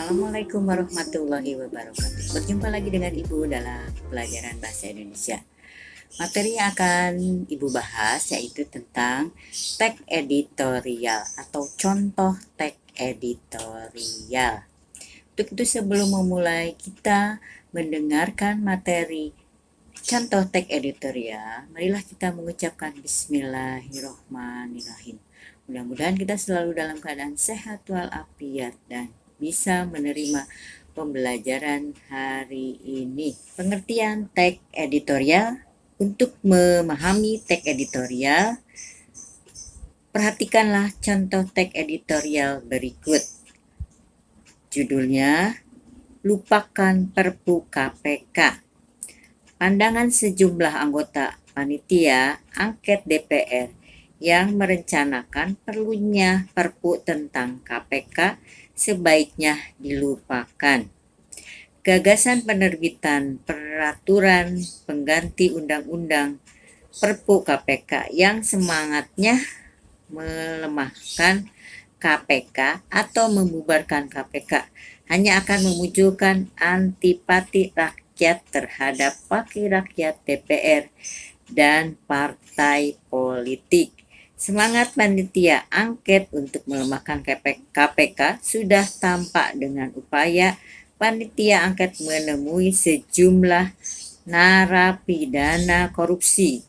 Assalamualaikum warahmatullahi wabarakatuh. Berjumpa lagi dengan Ibu dalam pelajaran bahasa Indonesia. Materi yang akan Ibu bahas yaitu tentang teks editorial atau contoh teks editorial. Untuk itu sebelum memulai kita mendengarkan materi contoh teks editorial, marilah kita mengucapkan Bismillahirrohmanirrohim. Mudah-mudahan kita selalu dalam keadaan sehat walafiat dan bisa menerima pembelajaran hari ini. Pengertian teks editorial. Untuk memahami teks editorial, perhatikanlah contoh teks editorial berikut. Judulnya, Lupakan Perpu KPK. Pandangan sejumlah anggota panitia angket DPR yang merencanakan perlunya Perpu tentang KPK sebaiknya dilupakan. Gagasan penerbitan peraturan pengganti undang-undang Perpu KPK yang semangatnya melemahkan KPK atau membubarkan KPK hanya akan memunculkan antipati rakyat terhadap wakil rakyat DPR dan partai politik. Semangat panitia angket untuk melemahkan KPK sudah tampak dengan upaya panitia angket menemui sejumlah narapidana korupsi.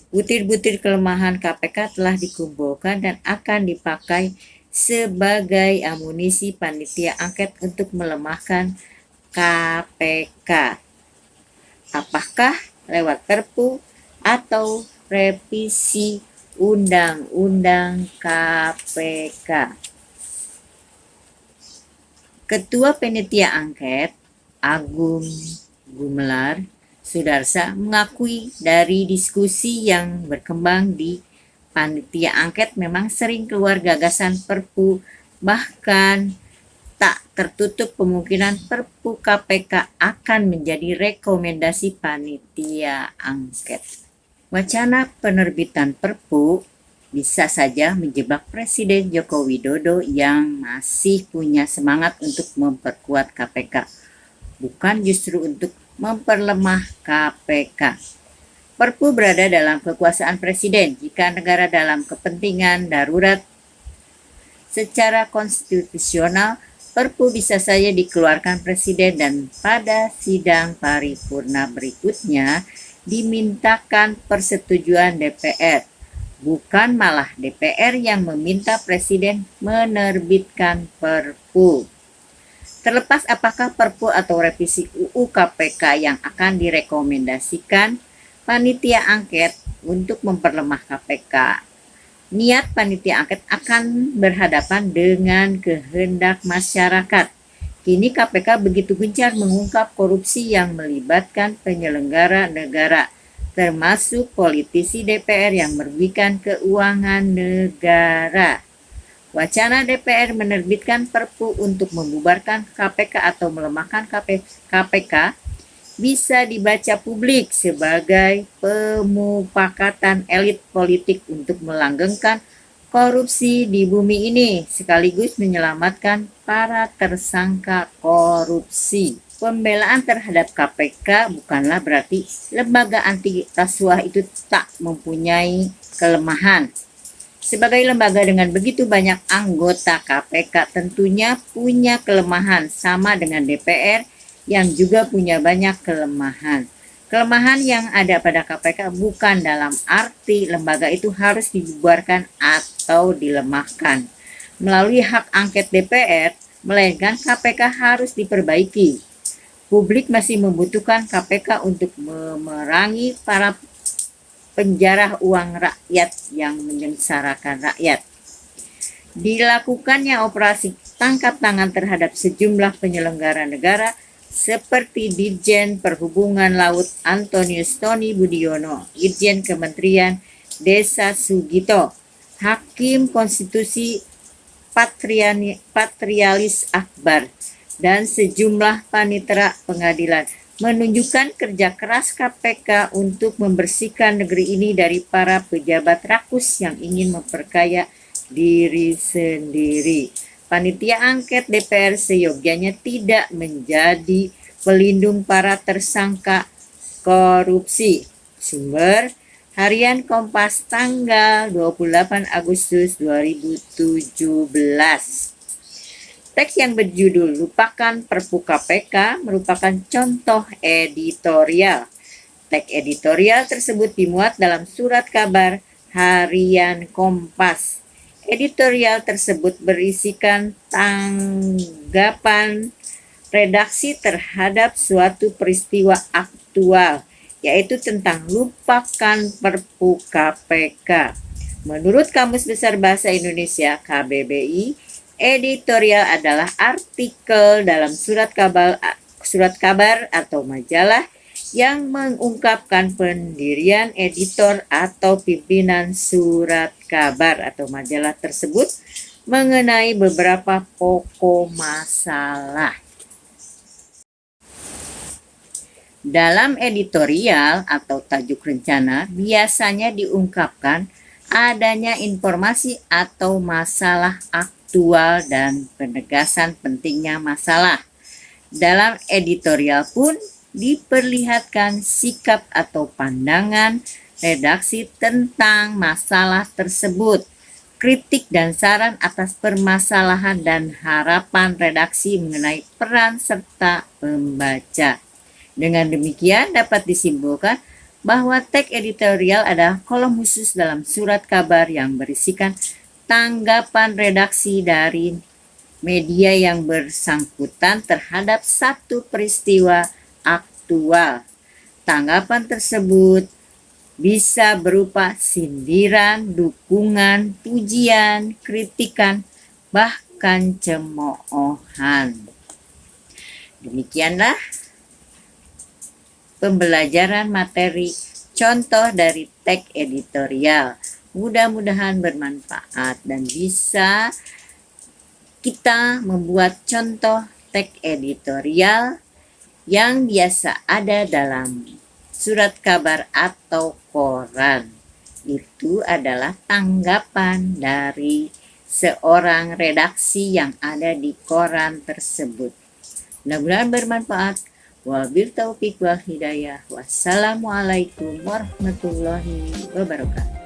Butir-butir kelemahan KPK telah dikumpulkan dan akan dipakai sebagai amunisi panitia angket untuk melemahkan KPK. Apakah lewat Perpu atau revisi Undang-Undang KPK? Ketua Panitia Angket, Agung Gumelar Sudarsa, mengakui dari diskusi yang berkembang di Panitia Angket memang sering keluar gagasan Perpu, bahkan tak tertutup kemungkinan Perpu KPK akan menjadi rekomendasi Panitia Angket. Wacana penerbitan Perpu bisa saja menjebak Presiden Joko Widodo yang masih punya semangat untuk memperkuat KPK, bukan justru untuk memperlemah KPK. Perpu berada dalam kekuasaan Presiden jika negara dalam kepentingan darurat. Secara konstitusional, Perpu bisa saja dikeluarkan Presiden dan pada sidang paripurna berikutnya dimintakan persetujuan DPR, bukan malah DPR yang meminta Presiden menerbitkan Perpu. Terlepas apakah Perpu atau revisi UU KPK yang akan direkomendasikan panitia angket untuk memperlemah KPK, niat panitia angket akan berhadapan dengan kehendak masyarakat. Kini KPK begitu gencar mengungkap korupsi yang melibatkan penyelenggara negara, termasuk politisi DPR yang merugikan keuangan negara. Wacana DPR menerbitkan Perpu untuk membubarkan KPK atau melemahkan KPK bisa dibaca publik sebagai pemufakatan elit politik untuk melanggengkan korupsi di bumi ini, sekaligus menyelamatkan para tersangka korupsi. Pembelaan terhadap KPK bukanlah berarti lembaga anti rasuah itu tak mempunyai kelemahan. Sebagai lembaga dengan begitu banyak anggota, KPK tentunya punya kelemahan sama dengan DPR yang juga punya banyak kelemahan. Kelemahan yang ada pada KPK bukan dalam arti lembaga itu harus dibubarkan atau dilemahkan melalui hak angket DPR, melainkan KPK harus diperbaiki. Publik masih membutuhkan KPK untuk memerangi para penjarah uang rakyat yang menyengsarakan rakyat. Dilakukannya operasi tangkap tangan terhadap sejumlah penyelenggara negara seperti Dirjen Perhubungan Laut Antonius Tony Budiono, Dirjen Kementerian Desa Sugito, Hakim Konstitusi Patrialis Akbar, dan sejumlah panitera pengadilan menunjukkan kerja keras KPK untuk membersihkan negeri ini dari para pejabat rakus yang ingin memperkaya diri sendiri. Panitia angket DPR seyogyanya tidak menjadi pelindung para tersangka korupsi. Sumber Harian Kompas tanggal 28 Agustus 2017. Teks yang berjudul Lupakan Perpu KPK merupakan contoh editorial. Teks editorial tersebut dimuat dalam surat kabar Harian Kompas. Editorial tersebut berisikan tanggapan redaksi terhadap suatu peristiwa aktual, yaitu tentang lupakan Perpu KPK. Menurut Kamus Besar Bahasa Indonesia KBBI, editorial adalah artikel dalam surat kabar atau majalah yang mengungkapkan pendirian editor atau pimpinan surat kabar atau majalah tersebut mengenai beberapa pokok masalah. Dalam editorial atau tajuk rencana biasanya diungkapkan adanya informasi atau masalah aktual dan penegasan pentingnya masalah. Dalam editorial pun diperlihatkan sikap atau pandangan redaksi tentang masalah tersebut, kritik dan saran atas permasalahan dan harapan redaksi mengenai peran serta pembaca. Dengan demikian dapat disimpulkan bahwa teks editorial adalah kolom khusus dalam surat kabar yang berisikan tanggapan redaksi dari media yang bersangkutan terhadap satu peristiwa aktual. Tanggapan tersebut bisa berupa sindiran, dukungan, pujian, kritikan, bahkan cemoohan. Demikianlah pembelajaran materi contoh dari teks editorial. Mudah-mudahan bermanfaat dan bisa kita membuat contoh teks editorial yang biasa ada dalam surat kabar atau koran. Itu adalah tanggapan dari seorang redaksi yang ada di koran tersebut. Mudah-mudahan bermanfaat. Wabil taufiq wal hidayah. Wassalamualaikum warahmatullahi wabarakatuh.